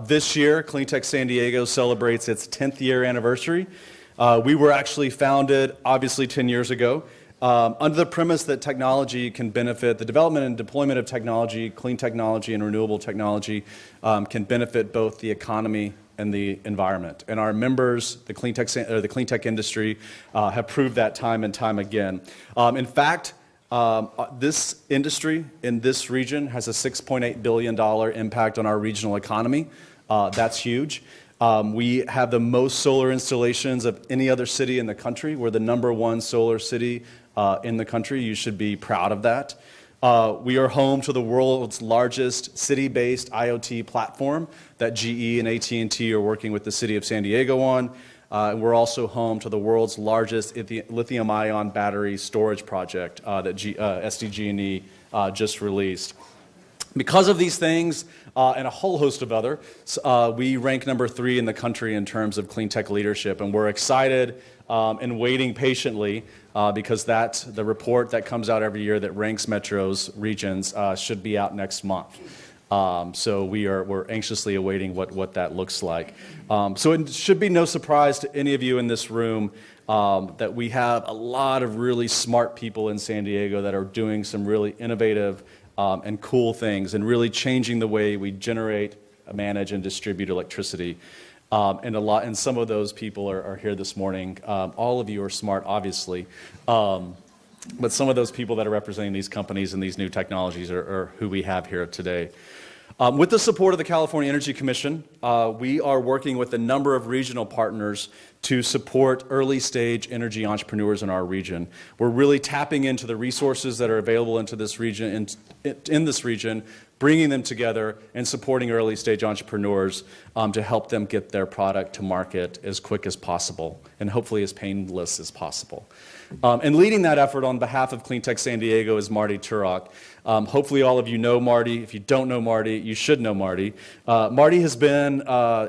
This year, Cleantech San Diego celebrates its 10th year anniversary. We were actually founded, obviously, 10 years ago, under the premise that technology can benefit, the development and deployment of technology, clean technology and renewable technology, can benefit both the economy and the environment. And our members, the cleantech industry, have proved that time and time again. In fact, this industry in this region has a $6.8 billion impact on our regional economy. That's huge. We have the most solar installations of any other city in the country. We're the #1 solar city in the country. You should be proud of that. We are home to the world's largest city-based IoT platform that GE and AT&T are working with the city of San Diego on. We're also home to the world's largest lithium-ion battery storage project that SDG&E just released. Because of these things and a whole host of others, we rank #3 in the country in terms of clean tech leadership, and we're excited and waiting patiently because the report that comes out every year that ranks metros, regions, should be out next month. So we're anxiously awaiting what that looks like. So it should be no surprise to any of you in this room that we have a lot of really smart people in San Diego that are doing some really innovative and cool things and really changing the way we generate, manage, and distribute electricity. And some of those people are here this morning. All of you are smart, obviously. But some of those people that are representing these companies and these new technologies are who we have here today. With the support of the California Energy Commission, we are working with a number of regional partners to support early-stage energy entrepreneurs in our region. We're really tapping into the resources that are available into this region, in this region, bringing them together and supporting early-stage entrepreneurs to help them get their product to market as quick as possible and hopefully as painless as possible. And leading that effort on behalf of Cleantech San Diego is Marty Turock. Hopefully all of you know Marty. If you don't know Marty, you should know Marty. Marty has been,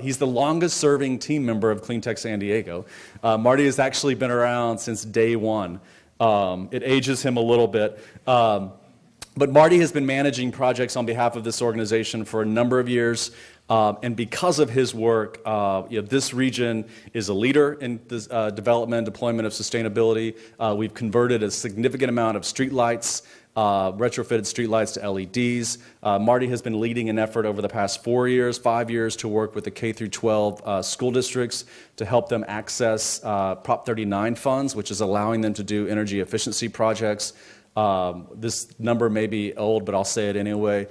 he's the longest serving team member of Cleantech San Diego. Marty has actually been around since day one. It ages him a little bit. But Marty has been managing projects on behalf of this organization for a number of years. And because of his work, this region is a leader in the development and deployment of sustainability. We've converted a significant amount of streetlights, retrofitted streetlights to LEDs. Marty has been leading an effort over the past 5 years to work with the K through 12 school districts to help them access Prop 39 funds, which is allowing them to do energy efficiency projects. This number may be old, but I'll say it anyway.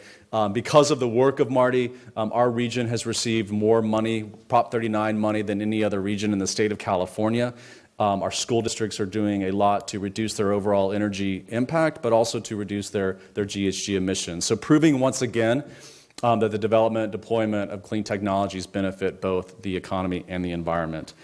Because of the work of Marty, our region has received more money, Prop 39 money, than any other region in the state of California. Our school districts are doing a lot to reduce their overall energy impact, but also to reduce their GHG emissions. So proving once again that the development and deployment of clean technologies benefit both the economy and the environment.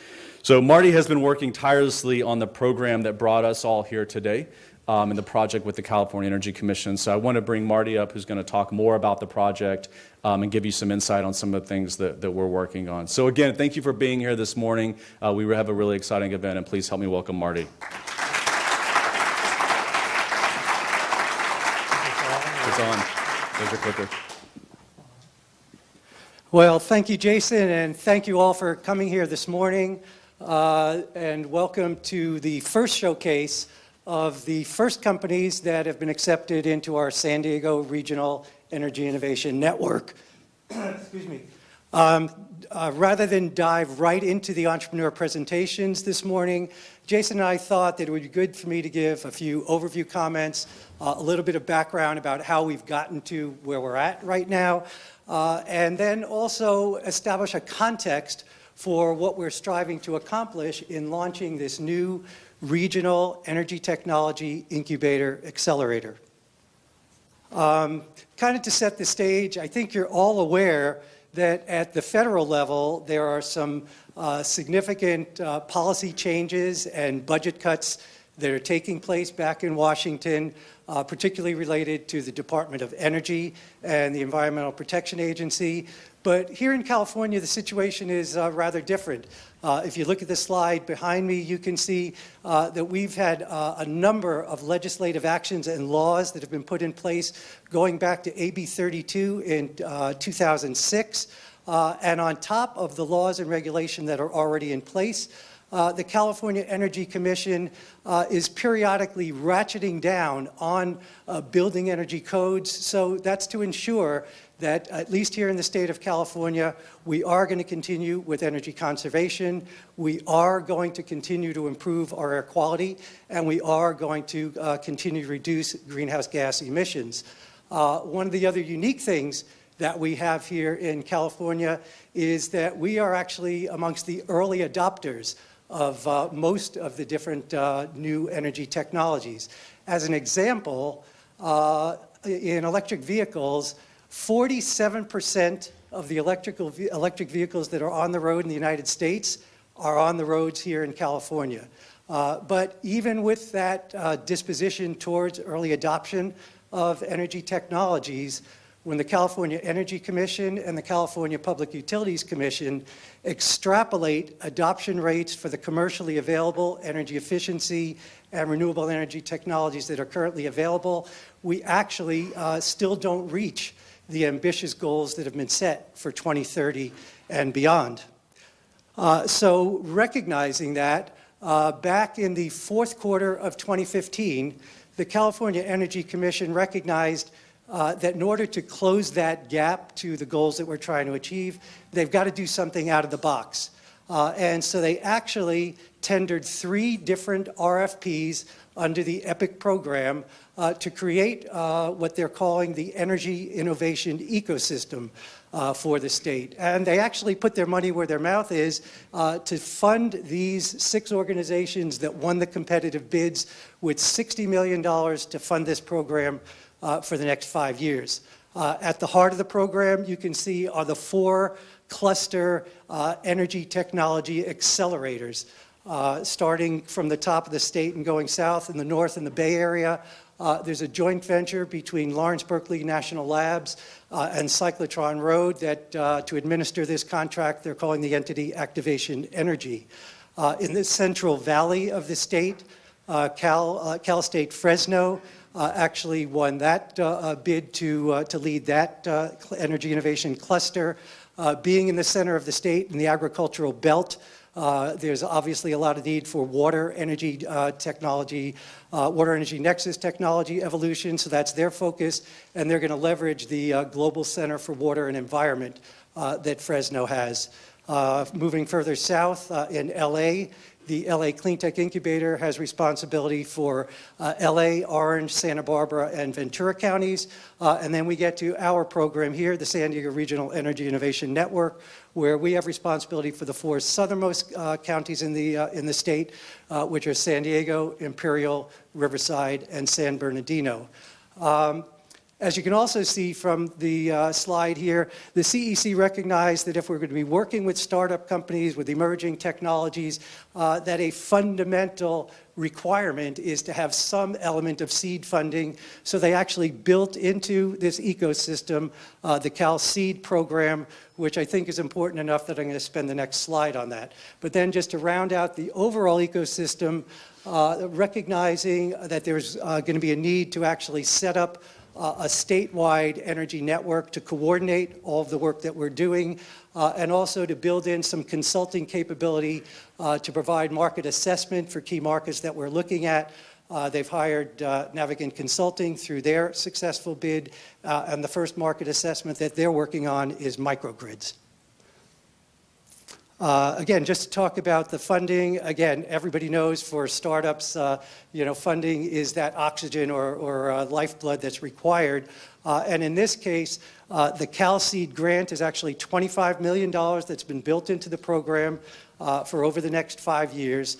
So Marty has been working tirelessly on the program that brought us all here today. In the project with the California Energy Commission. So I want to bring Marty up, who's going to talk more about the project and give you some insight on some of the things that we're working on. So again, thank you for being here this morning. We have a really exciting event, and please help me welcome Marty. It's on. There's your clicker. Well, thank you, Jason, and thank you all for coming here this morning. And welcome to the first showcase of the first companies that have been accepted into our San Diego Regional Energy Innovation Network. Excuse me. Rather than dive right into the entrepreneur presentations this morning, Jason and I thought that it would be good for me to give a few overview comments, a little bit of background about how we've gotten to where we're at right now, and then also establish a context for what we're striving to accomplish in launching this new Regional Energy Technology Incubator Accelerator. Kind of to set the stage, I think you're all aware that at the federal level, there are some significant policy changes and budget cuts that are taking place back in Washington, particularly related to the Department of Energy and the Environmental Protection Agency. But here in California, the situation is rather different. If you look at the slide behind me, you can see that we've had a number of legislative actions and laws that have been put in place going back to AB 32 in 2006. And on top of the laws and regulation that are already in place, the California Energy Commission is periodically ratcheting down on building energy codes. So that's to ensure that, at least here in the state of California, we are going to continue with energy conservation, we are going to continue to improve our air quality, and we are going to continue to reduce greenhouse gas emissions. One of the other unique things that we have here in California is that we are actually amongst the early adopters of most of the different new energy technologies. As an example, in electric vehicles, 47% of the electric vehicles that are on the road in the United States are on the roads here in California. But even with that disposition towards early adoption of energy technologies, when the California Energy Commission and the California Public Utilities Commission extrapolate adoption rates for the commercially available energy efficiency and renewable energy technologies that are currently available, we actually still don't reach the ambitious goals that have been set for 2030 and beyond. So recognizing that, back in the fourth quarter of 2015, the California Energy Commission recognized that in order to close that gap to the goals that we're trying to achieve, they've got to do something out of the box. And so they actually tendered 3 different RFPs under the EPIC program to create what they're calling the energy innovation ecosystem for the state. And they actually put their money where their mouth is to fund these 6 organizations that won the competitive bids with $60 million to fund this program for the next 5 years. At the heart of the program, you can see are the 4 cluster energy technology accelerators. Starting from the top of the state and going south in the north in the Bay Area, there's a joint venture between Lawrence Berkeley National Labs and Cyclotron Road that to administer this contract, they're calling the entity Activation Energy. In the Central Valley of the state, Cal State Fresno actually won that bid to lead that energy innovation cluster. Being in the center of the state in the agricultural belt, there's obviously a lot of need for water energy technology, water energy nexus technology evolution, so that's their focus, and they're going to leverage the Global Center for Water and Environment that Fresno has. Moving further south in LA, the LA Cleantech Incubator has responsibility for LA, Orange, Santa Barbara, and Ventura counties. And then we get to our program here, the San Diego Regional Energy Innovation Network, where we have responsibility for the 4 southernmost counties in the state, which are San Diego, Imperial, Riverside, and San Bernardino. As you can also see from the slide here, the CEC recognized that if we're going to be working with startup companies with emerging technologies, that a fundamental requirement is to have some element of seed funding. So they actually built into this ecosystem the Cal Seed program, which I think is important enough that I'm going to spend the next slide on that. But then just to round out the overall ecosystem, recognizing that there's going to be a need to actually set up a statewide energy network to coordinate all of the work that we're doing, and also to build in some consulting capability to provide market assessment for key markets that we're looking at. They've hired Navigant Consulting through their successful bid, and the first market assessment that they're working on is microgrids. Again, just to talk about the funding, again, everybody knows for startups, funding is that oxygen or lifeblood that's required. And in this case, the Cal Seed grant is actually $25 million that's been built into the program for over the next 5 years.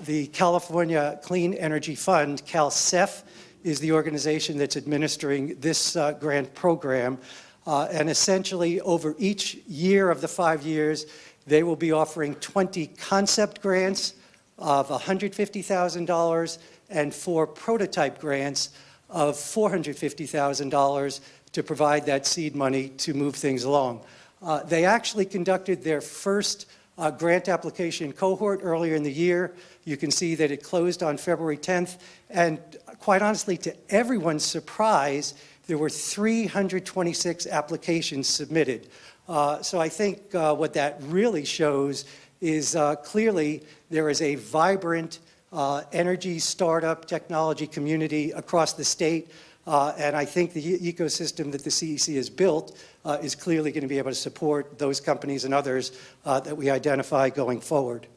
The California Clean Energy Fund, CalCEF, is the organization that's administering this grant program. And essentially, over each year of the 5 years, they will be offering 20 concept grants of $150,000 and 4 prototype grants of $450,000 to provide that seed money to move things along. They actually conducted their first grant application cohort earlier in the year. You can see that it closed on February 10th, and quite honestly, to everyone's surprise, there were 326 applications submitted. So I think what that really shows is clearly there is a vibrant energy startup technology community across the state, and I think the ecosystem that the CEC has built is clearly going to be able to support those companies and others that we identify going forward.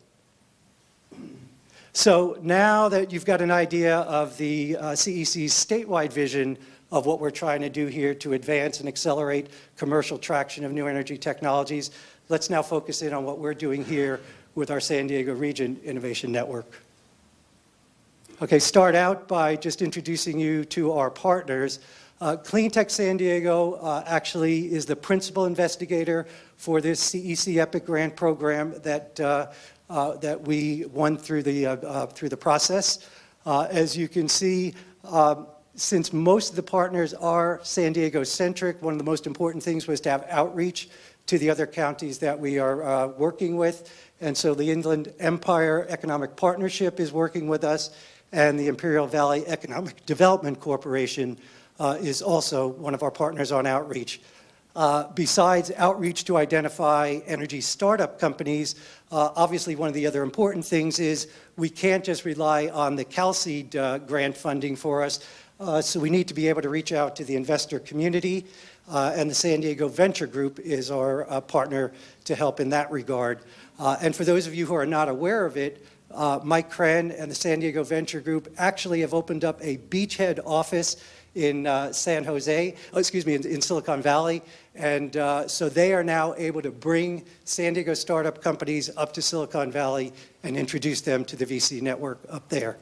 So now that you've got an idea of the CEC's statewide vision of what we're trying to do here to advance and accelerate commercial traction of new energy technologies, let's now focus in on what we're doing here with our San Diego Region Innovation Network. Okay, start out by just introducing you to our partners. Cleantech San Diego actually is the principal investigator for this CEC EPIC grant program that we won through the process. As you can see, since most of the partners are San Diego centric, one of the most important things was to have outreach to the other counties that we are working with. And so the Inland Empire Economic Partnership is working with us, and the Imperial Valley Economic Development Corporation is also one of our partners on outreach. Besides outreach to identify energy startup companies, obviously one of the other important things is we can't just rely on the CalSeed grant funding for us, so we need to be able to reach out to the investor community, and the San Diego Venture Group is our partner to help in that regard. And for those of you who are not aware of it, Mike Kren and the San Diego Venture Group actually have opened up a beachhead office in San Jose, in Silicon Valley, and so they are now able to bring San Diego startup companies up to Silicon Valley and introduce them to the VC network up there.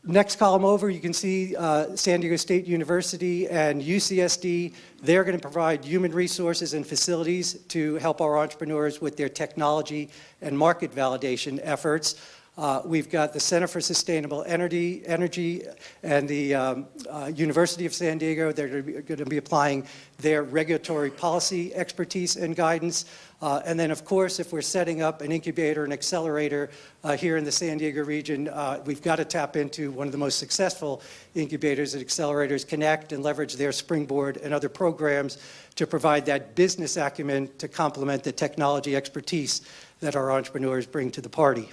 Next column over, you can see San Diego State University and UCSD. They're going to provide human resources and facilities to help our entrepreneurs with their technology and market validation efforts. We've got the Center for Sustainable Energy and the University of San Diego. They're going to be applying their regulatory policy expertise and guidance. And then, of course, if we're setting up an incubator and accelerator here in the San Diego region, we've got to tap into one of the most successful incubators and accelerators, connect and leverage their Springboard and other programs to provide that business acumen to complement the technology expertise that our entrepreneurs bring to the party.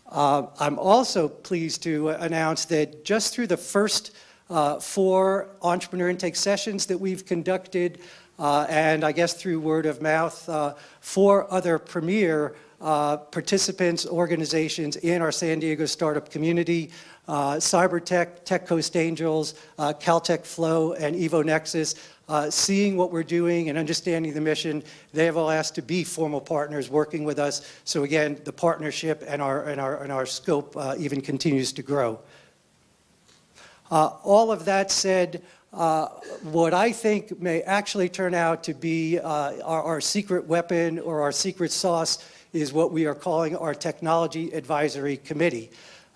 I'm also pleased to announce that just through the first 4 entrepreneur intake sessions that we've conducted, and I guess through word of mouth, 4 other premier participants, organizations in our San Diego startup community, Cybertech, Tech Coast Angels, Caltech Flow, and EvoNexus, seeing what we're doing and understanding the mission, they have all asked to be formal partners working with us. So again, the partnership and our scope even continues to grow. All of that said, what I think may actually turn out to be our secret weapon or our secret sauce is what we are calling our Technology Advisory Committee.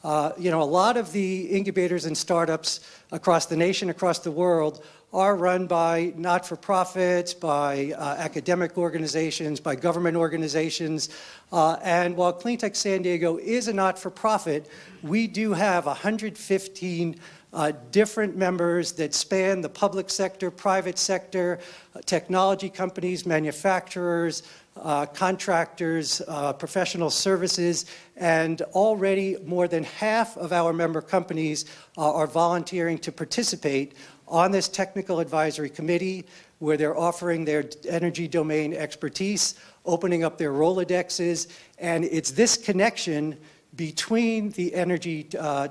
A lot of the incubators and startups across the nation, across the world, are run by not-for-profits, by academic organizations, by government organizations. And while Cleantech San Diego is a not-for-profit, we do have 115 different members that span the public sector, private sector, technology companies, manufacturers, contractors, professional services, and already more than half of our member companies are volunteering to participate on this technical advisory committee, where they're offering their energy domain expertise, opening up their Rolodexes, and it's this connection between the energy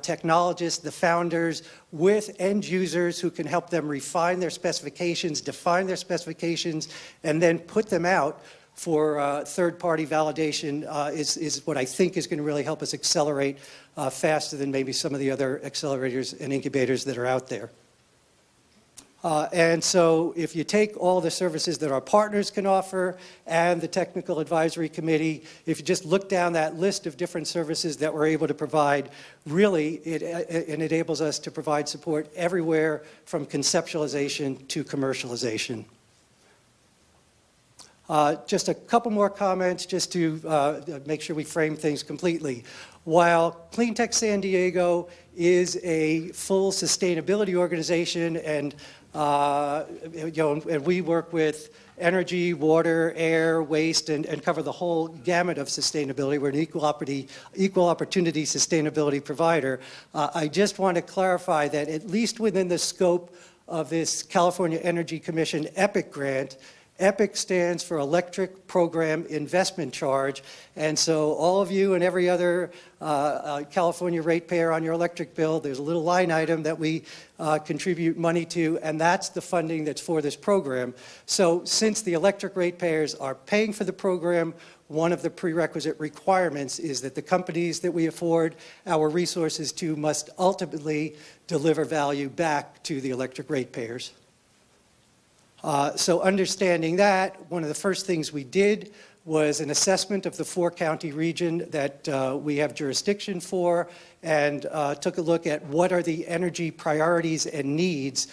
technologists, the founders, with end users who can help them refine their specifications, define their specifications, and then put them out for third-party validation is what I think is going to really help us accelerate faster than maybe some of the other accelerators and incubators that are out there. And so if you take all the services that our partners can offer and the Technical Advisory Committee, if you just look down that list of different services that we're able to provide, really it enables us to provide support everywhere from conceptualization to commercialization. Just a couple more comments just to make sure we frame things completely. While Cleantech San Diego is a full sustainability organization and And we work with energy, water, air, waste, and cover the whole gamut of sustainability. We're an equal opportunity sustainability provider. I just want to clarify that at least within the scope of this California Energy Commission EPIC grant, EPIC stands for Electric Program Investment Charge, and so all of you and every other California ratepayer on your electric bill, there's a little line item that we contribute money to, and that's the funding that's for this program. So since the electric ratepayers are paying for the program, one of the prerequisite requirements is that the companies that we afford our resources to must ultimately deliver value back to the electric ratepayers. So understanding that, one of the first things we did was an assessment of the 4-county region that we have jurisdiction for, and took a look at what are the energy priorities and needs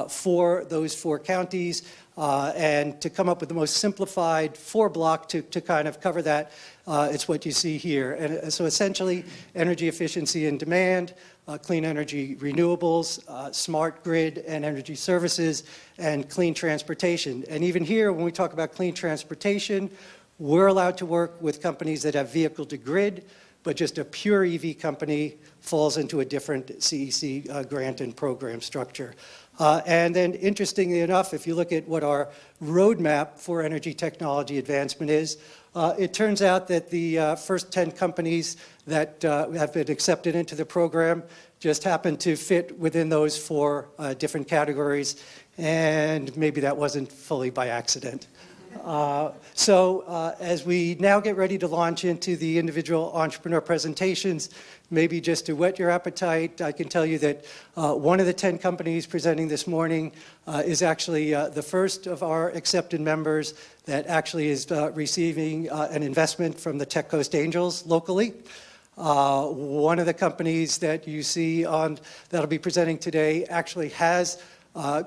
for those 4 counties, and to come up with the most simplified 4-block to kind of cover that. It's what you see here. And so essentially, energy efficiency and demand, clean energy renewables, smart grid and energy services, and clean transportation. And even here, when we talk about clean transportation, we're allowed to work with companies that have vehicle to grid, but just a pure EV company falls into a different CEC grant and program structure. And then interestingly enough, if you look at what our roadmap for energy technology advancement is, it turns out that the first 10 companies that have been accepted into the program just happen to fit within those 4 different categories, and maybe that wasn't fully by accident. So as we now get ready to launch into the individual entrepreneur presentations, maybe just to whet your appetite, I can tell you that one of the 10 companies presenting this morning is actually the first of our accepted members that actually is receiving an investment from the Tech Coast Angels locally. One of the companies that you see that'll be presenting today actually has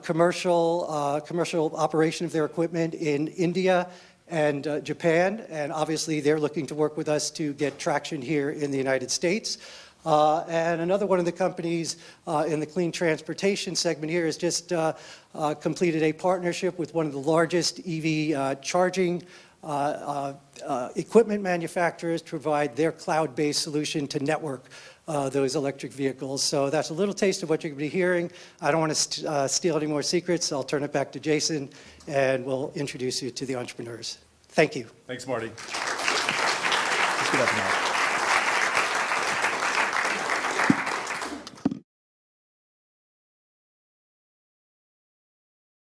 commercial operation of their equipment in India and Japan, and obviously they're looking to work with us to get traction here in the United States. And another one of the companies in the clean transportation segment here has just completed a partnership with one of the largest EV charging equipment manufacturers to provide their cloud-based solution to network those electric vehicles. So that's a little taste of what you're going to be hearing. I don't want to steal any more secrets. I'll turn it back to Jason, and we'll introduce you to the entrepreneurs. Thank you. Thanks, Marty. Let's get up now.